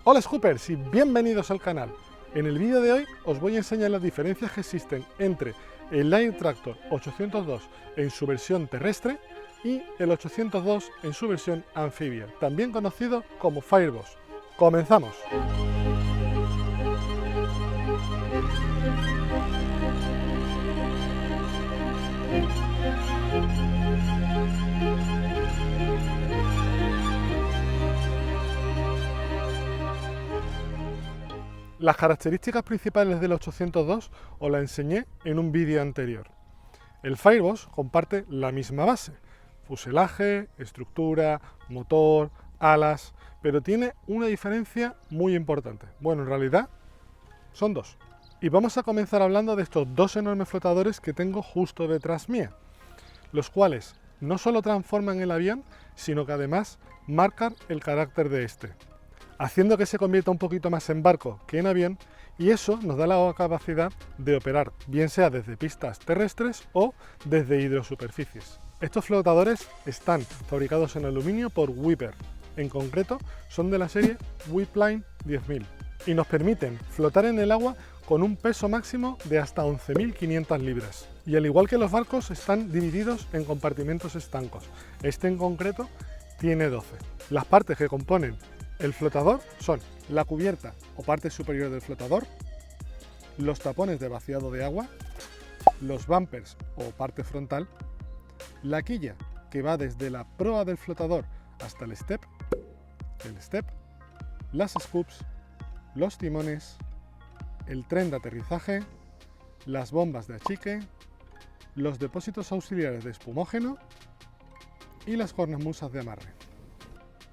Hola Scoopers y bienvenidos al canal. En el vídeo de hoy os voy a enseñar las diferencias que existen entre el Light Tractor 802 en su versión terrestre y el 802 en su versión anfibia, también conocido como Fireboss. ¡Comenzamos! Las características principales del 802 os las enseñé en un vídeo anterior. El Fireboss comparte la misma base, fuselaje, estructura, motor, alas, pero tiene una diferencia muy importante. Bueno, en realidad son dos. Y vamos a comenzar hablando de estos dos enormes flotadores que tengo justo detrás mía, los cuales no solo transforman el avión, sino que además marcan el carácter de este, haciendo que se convierta un poquito más en barco que en avión, y eso nos da la capacidad de operar, bien sea desde pistas terrestres o desde hidrosuperficies. Estos flotadores están fabricados en aluminio por Whipper, en concreto son de la serie Whipline 10.000 y nos permiten flotar en el agua con un peso máximo de hasta 11.500 libras. Y al igual que los barcos, están divididos en compartimentos estancos. Este en concreto tiene 12. Las partes que componen el flotador son la cubierta o parte superior del flotador, los tapones de vaciado de agua, los bumpers o parte frontal, la quilla que va desde la proa del flotador hasta el step, las scoops, los timones, el tren de aterrizaje, las bombas de achique, los depósitos auxiliares de espumógeno y las cornamusas de amarre.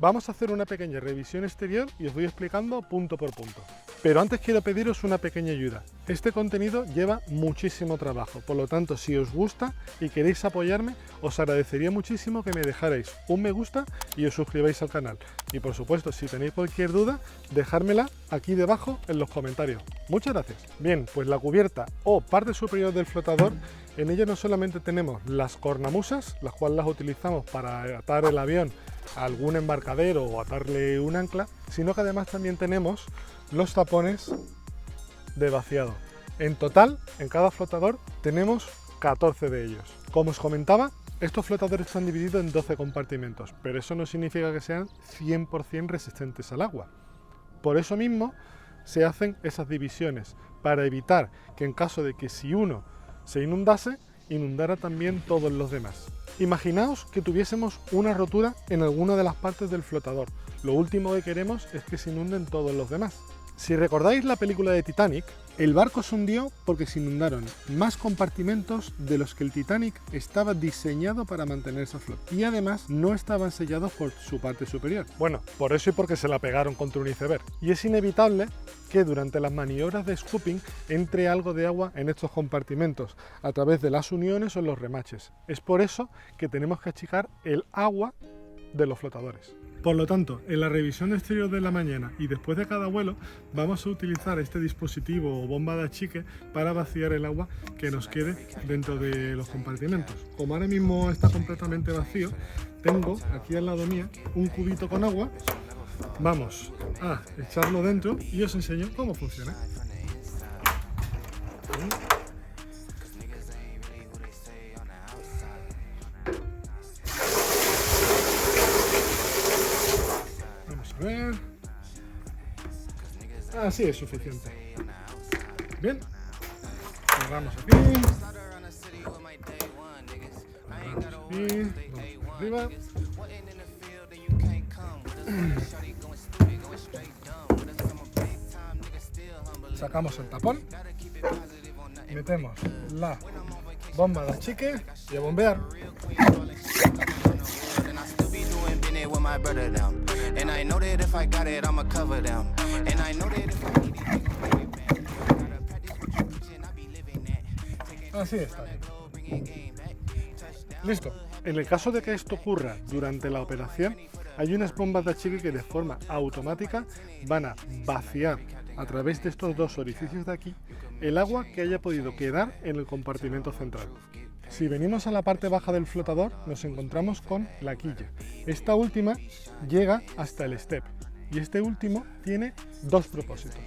Vamos a hacer una pequeña revisión exterior y os voy explicando punto por punto. Pero antes quiero pediros una pequeña ayuda. Este contenido lleva muchísimo trabajo, por lo tanto, si os gusta y queréis apoyarme, os agradecería muchísimo que me dejarais un me gusta y os suscribáis al canal. Y por supuesto, si tenéis cualquier duda, dejármela aquí debajo en los comentarios. Muchas gracias. Bien, pues la cubierta o parte superior del flotador, en ella no solamente tenemos las cornamusas, las cuales las utilizamos para atar el avión a algún embarcadero o atarle un ancla, sino que además también tenemos los tapones de vaciado. En total, en cada flotador tenemos 14 de ellos. Como os comentaba, estos flotadores están divididos en 12 compartimentos, pero eso no significa que sean 100% resistentes al agua. Por eso mismo se hacen esas divisiones, para evitar que en caso de que si uno se inundase, inundara también todos los demás. Imaginaos que tuviésemos una rotura en alguna de las partes del flotador. Lo último que queremos es que se inunden todos los demás. Si recordáis la película de Titanic, el barco se hundió porque se inundaron más compartimentos de los que el Titanic estaba diseñado para mantenerse a flote. Y además no estaban sellados por su parte superior. Bueno, por eso y porque se la pegaron contra un iceberg. Y es inevitable que durante las maniobras de scooping entre algo de agua en estos compartimentos a través de las uniones o los remaches. Es por eso que tenemos que achicar el agua de los flotadores. Por lo tanto, en la revisión exterior de la mañana y después de cada vuelo, vamos a utilizar este dispositivo o bomba de achique para vaciar el agua que nos quede dentro de los compartimentos. Como ahora mismo está completamente vacío, tengo aquí al lado mía un cubito con agua. Vamos a echarlo dentro y os enseño cómo funciona. Así es suficiente. Bien, cerramos aquí, vamos arriba. Sacamos el tapón, metemos la bomba de achique y a bombear. Así está. Listo. En el caso de que esto ocurra durante la operación, hay unas bombas de achique que de forma automática van a vaciar a través de estos dos orificios de aquí el agua que haya podido quedar en el compartimento central. Si venimos a la parte baja del flotador, nos encontramos con la quilla. Esta última llega hasta el step y este último tiene dos propósitos.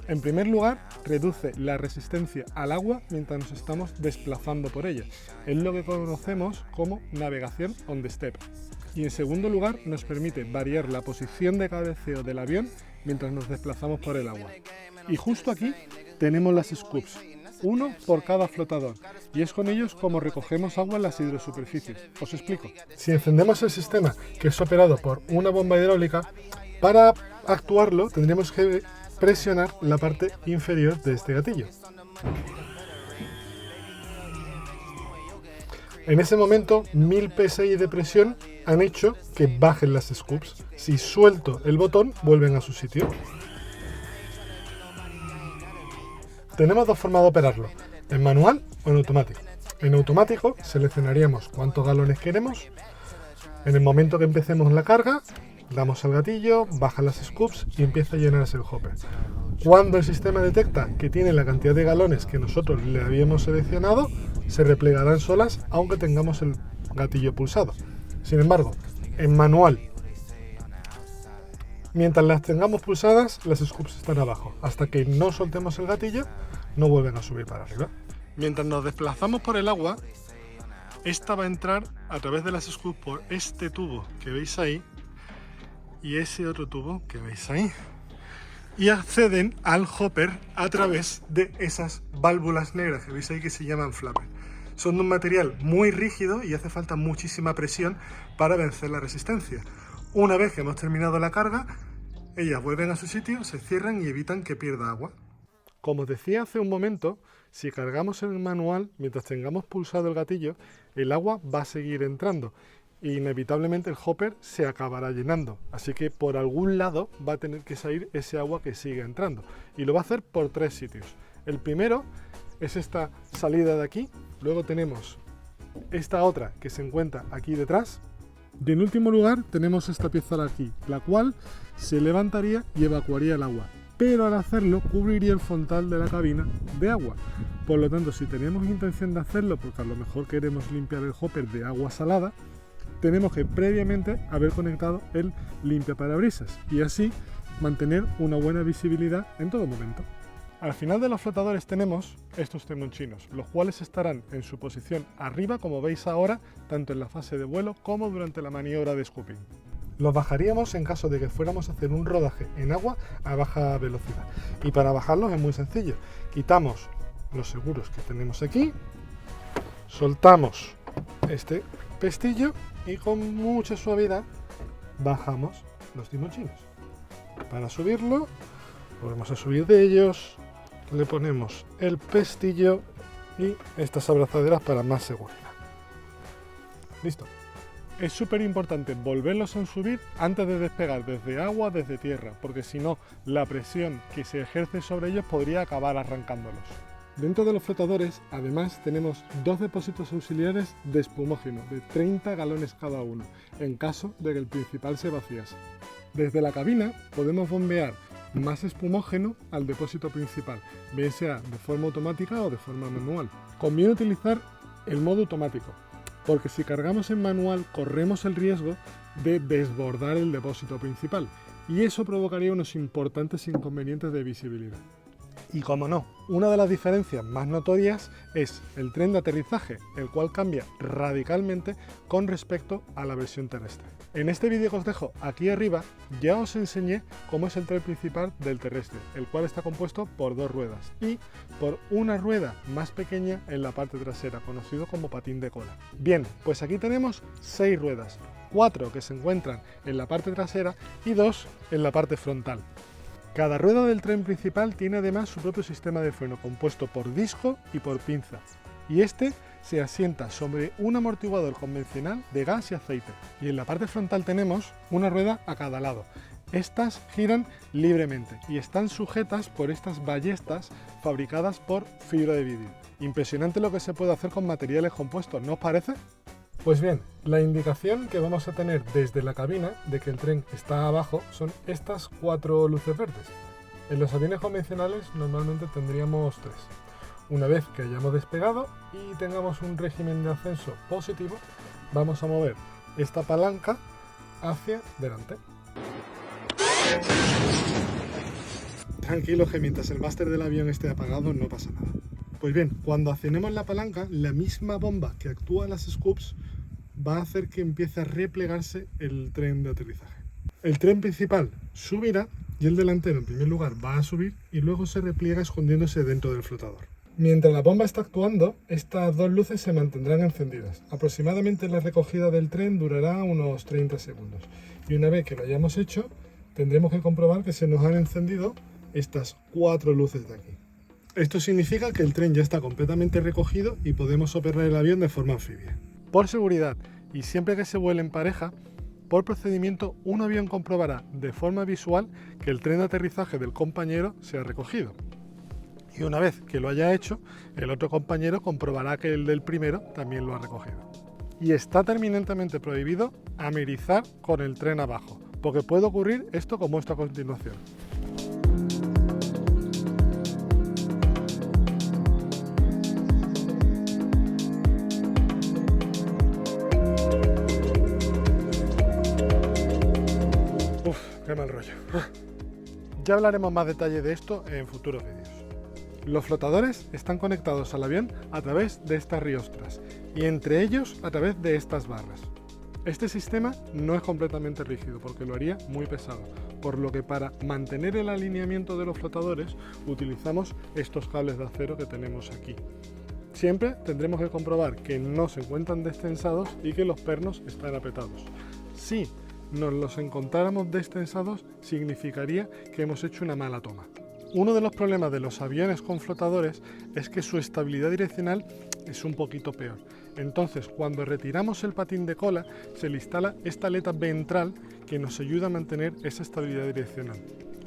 En primer lugar, reduce la resistencia al agua mientras nos estamos desplazando por ella. Es lo que conocemos como navegación on the step. Y en segundo lugar, nos permite variar la posición de cabeceo del avión mientras nos desplazamos por el agua. Y justo aquí tenemos las scoops, uno por cada flotador, y es con ellos como recogemos agua en las hidrosuperficies. Os explico. Si encendemos el sistema, que es operado por una bomba hidráulica, para actuarlo tendríamos que presionar la parte inferior de este gatillo. En ese momento, 1000 psi de presión han hecho que bajen las scoops. Si suelto el botón, vuelven a su sitio. Tenemos dos formas de operarlo, en manual o en automático. En automático seleccionaríamos cuántos galones queremos. En el momento que empecemos la carga, damos al gatillo, bajan las scoops y empieza a llenarse el hopper. Cuando el sistema detecta que tiene la cantidad de galones que nosotros le habíamos seleccionado, se replegarán solas aunque tengamos el gatillo pulsado. Sin embargo, en manual, mientras las tengamos pulsadas, las scoops están abajo. Hasta que no soltemos el gatillo, no vuelven a subir para arriba. Mientras nos desplazamos por el agua, esta va a entrar a través de las scoops por este tubo que veis ahí y ese otro tubo que veis ahí, y acceden al hopper a través de esas válvulas negras que veis ahí que se llaman flapper. Son de un material muy rígido y hace falta muchísima presión para vencer la resistencia. Una vez que hemos terminado la carga, ellas vuelven a su sitio, se cierran y evitan que pierda agua. Como os decía hace un momento, si cargamos en el manual, mientras tengamos pulsado el gatillo, el agua va a seguir entrando. E inevitablemente el hopper se acabará llenando, así que por algún lado va a tener que salir ese agua que sigue entrando, y lo va a hacer por tres sitios. El primero es esta salida de aquí, luego tenemos esta otra que se encuentra aquí detrás, y en último lugar tenemos esta pieza de aquí, la cual se levantaría y evacuaría el agua, pero al hacerlo cubriría el frontal de la cabina de agua. Por lo tanto, si tenemos intención de hacerlo porque a lo mejor queremos limpiar el hopper de agua salada, tenemos que previamente haber conectado el limpiaparabrisas y así mantener una buena visibilidad en todo momento. Al final de los flotadores tenemos estos timonchinos, los cuales estarán en su posición arriba, como veis ahora, tanto en la fase de vuelo como durante la maniobra de scooping. Los bajaríamos en caso de que fuéramos a hacer un rodaje en agua a baja velocidad. Y para bajarlos es muy sencillo. Quitamos los seguros que tenemos aquí, soltamos este pestillo y con mucha suavidad bajamos los timonchinos. Para subirlo, volvemos a subir de ellos, le ponemos el pestillo y estas abrazaderas para más seguridad. Listo. Es súper importante volverlos a subir antes de despegar desde agua, desde tierra, porque si no, la presión que se ejerce sobre ellos podría acabar arrancándolos. Dentro de los flotadores, además, tenemos dos depósitos auxiliares de espumógeno de 30 galones cada uno, en caso de que el principal se vaciase. Desde la cabina podemos bombear más espumógeno al depósito principal, bien sea de forma automática o de forma manual. Conviene utilizar el modo automático, porque si cargamos en manual corremos el riesgo de desbordar el depósito principal, y eso provocaría unos importantes inconvenientes de visibilidad. Y como no, una de las diferencias más notorias es el tren de aterrizaje, el cual cambia radicalmente con respecto a la versión terrestre. En este vídeo que os dejo aquí arriba ya os enseñé cómo es el tren principal del terrestre, el cual está compuesto por dos ruedas y por una rueda más pequeña en la parte trasera, conocido como patín de cola. Bien, pues aquí tenemos 6 ruedas, 4 que se encuentran en la parte trasera y 2 en la parte frontal. Cada rueda del tren principal tiene además su propio sistema de freno compuesto por disco y por pinza, y este se asienta sobre un amortiguador convencional de gas y aceite. Y en la parte frontal tenemos una rueda a cada lado. Estas giran libremente y están sujetas por estas ballestas fabricadas por fibra de vidrio. Impresionante lo que se puede hacer con materiales compuestos, ¿no os parece? Pues bien, la indicación que vamos a tener desde la cabina de que el tren está abajo son estas 4 luces verdes. En los aviones convencionales normalmente tendríamos 3. Una vez que hayamos despegado y tengamos un régimen de ascenso positivo, vamos a mover esta palanca hacia delante. Tranquilos que mientras el máster del avión esté apagado no pasa nada. Pues bien, cuando accionemos la palanca, la misma bomba que actúa en las scoops va a hacer que empiece a replegarse el tren de aterrizaje. El tren principal subirá y el delantero en primer lugar va a subir y luego se repliega escondiéndose dentro del flotador. Mientras la bomba está actuando, estas dos luces se mantendrán encendidas. Aproximadamente la recogida del tren durará unos 30 segundos. Y una vez que lo hayamos hecho, tendremos que comprobar que se nos han encendido estas 4 luces de aquí. Esto significa que el tren ya está completamente recogido y podemos operar el avión de forma anfibia. Por seguridad y siempre que se vuele en pareja, por procedimiento un avión comprobará de forma visual que el tren de aterrizaje del compañero se ha recogido. Y una vez que lo haya hecho, el otro compañero comprobará que el del primero también lo ha recogido. Y está terminantemente prohibido amerizar con el tren abajo, porque puede ocurrir esto como esto a continuación. Uf, qué mal rollo. Ya hablaremos más detalle de esto en futuros vídeos. Los flotadores están conectados al avión a través de estas riostras y entre ellos a través de estas barras. Este sistema no es completamente rígido porque lo haría muy pesado, por lo que para mantener el alineamiento de los flotadores utilizamos estos cables de acero que tenemos aquí. Siempre tendremos que comprobar que no se encuentran destensados y que los pernos están apretados. Si nos los encontráramos destensados, significaría que hemos hecho una mala toma. Uno de los problemas de los aviones con flotadores es que su estabilidad direccional es un poquito peor. Entonces, cuando retiramos el patín de cola, se le instala esta aleta ventral que nos ayuda a mantener esa estabilidad direccional.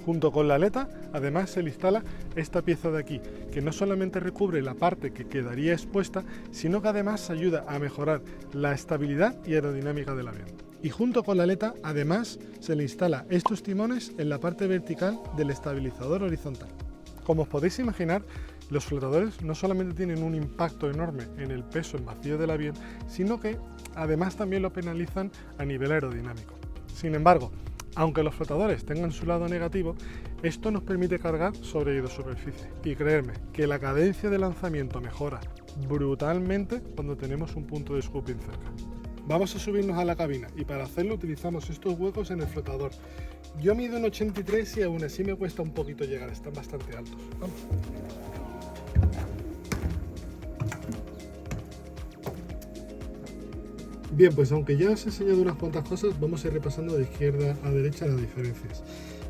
Junto con la aleta, además se le instala esta pieza de aquí, que no solamente recubre la parte que quedaría expuesta, sino que además ayuda a mejorar la estabilidad y aerodinámica del avión. Y junto con la aleta, además, se le instala estos timones en la parte vertical del estabilizador horizontal. Como os podéis imaginar, los flotadores no solamente tienen un impacto enorme en el peso en vacío del avión, sino que además también lo penalizan a nivel aerodinámico. Sin embargo, aunque los flotadores tengan su lado negativo, esto nos permite cargar sobre hidrosuperficie. Y creedme que la cadencia de lanzamiento mejora brutalmente cuando tenemos un punto de scooping cerca. Vamos a subirnos a la cabina y para hacerlo utilizamos estos huecos en el flotador. Yo mido un 83 y aún así me cuesta un poquito llegar, están bastante altos. Vamos. Bien, pues aunque ya os he enseñado unas cuantas cosas, vamos a ir repasando de izquierda a derecha las diferencias.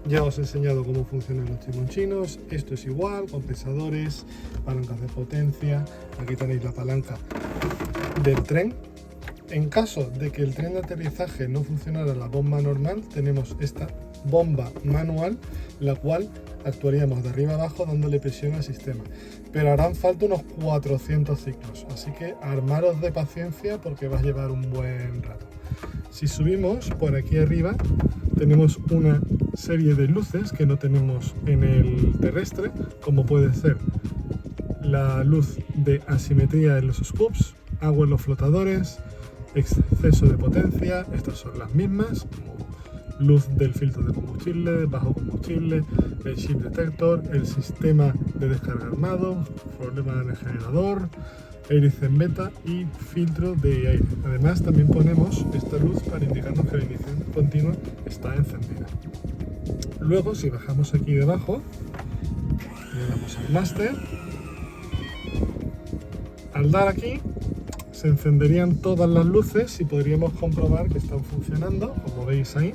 Ya os he enseñado cómo funcionan los timonchinos, esto es igual, compensadores, palancas de potencia, aquí tenéis la palanca del tren. En caso de que el tren de aterrizaje no funcionara la bomba normal, tenemos esta bomba manual, la cual actuaríamos de arriba abajo dándole presión al sistema. Pero harán falta unos 400 ciclos, así que armaros de paciencia porque va a llevar un buen rato. Si subimos por aquí arriba, tenemos una serie de luces que no tenemos en el terrestre, como puede ser la luz de asimetría en los scoops, agua en los flotadores, exceso de potencia, estas son las mismas, como luz del filtro de combustible, bajo combustible, el ship detector, el sistema de descarga armado, problema en el generador, hélice en beta y filtro de aire. Además también ponemos esta luz para indicarnos que la ignición continua está encendida. Luego, si bajamos aquí debajo, le damos al máster, al dar aquí se encenderían todas las luces y podríamos comprobar que están funcionando, como veis ahí.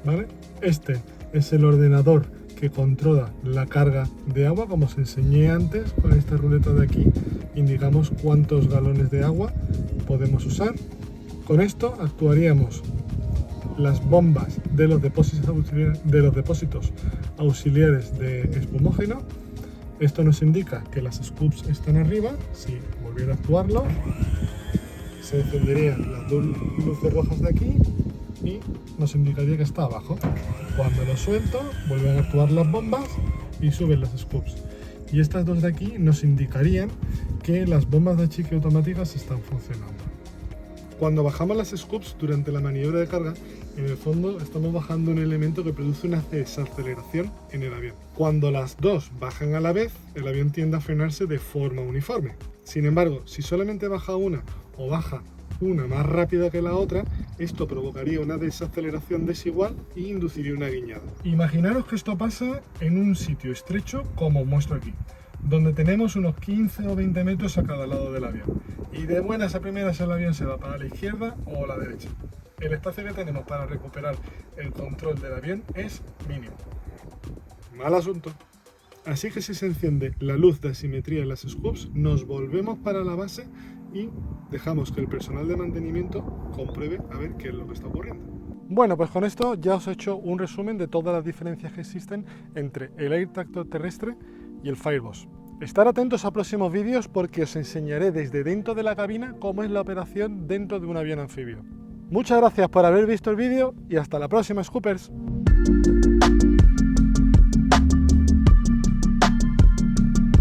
¿Vale? Este es el ordenador que controla la carga de agua, como os enseñé antes. Con esta ruleta de aquí indicamos cuántos galones de agua podemos usar. Con esto actuaríamos las bombas de los depósitos auxiliares de espumógeno. Esto nos indica que las scoops están arriba. Si volviera a actuarlo, se encenderían las dos luces rojas de aquí y nos indicaría que está abajo. Cuando lo suelto, vuelven a actuar las bombas y suben las scoops. Y estas dos de aquí nos indicarían que las bombas de achique automáticas están funcionando. Cuando bajamos las scoops durante la maniobra de carga, En el fondo estamos bajando un elemento que produce una desaceleración en el avión. Cuando las dos bajan a la vez, el avión tiende a frenarse de forma uniforme. Sin embargo, si solamente baja una o baja una más rápida que la otra, esto provocaría una desaceleración desigual e induciría una guiñada. Imaginaros que esto pasa en un sitio estrecho como os muestro aquí, donde tenemos unos 15 o 20 metros a cada lado del avión. Y de buenas a primeras el avión se va para la izquierda o a la derecha. El espacio que tenemos para recuperar el control del avión es mínimo. Mal asunto. Así que si se enciende la luz de asimetría en las scopes, nos volvemos para la base y dejamos que el personal de mantenimiento compruebe a ver qué es lo que está ocurriendo. Bueno, pues con esto ya os he hecho un resumen de todas las diferencias que existen entre el Air Tractor terrestre y el Fireboss. Estar atentos a próximos vídeos porque os enseñaré desde dentro de la cabina cómo es la operación dentro de un avión anfibio. Muchas gracias por haber visto el vídeo y hasta la próxima, Scoopers.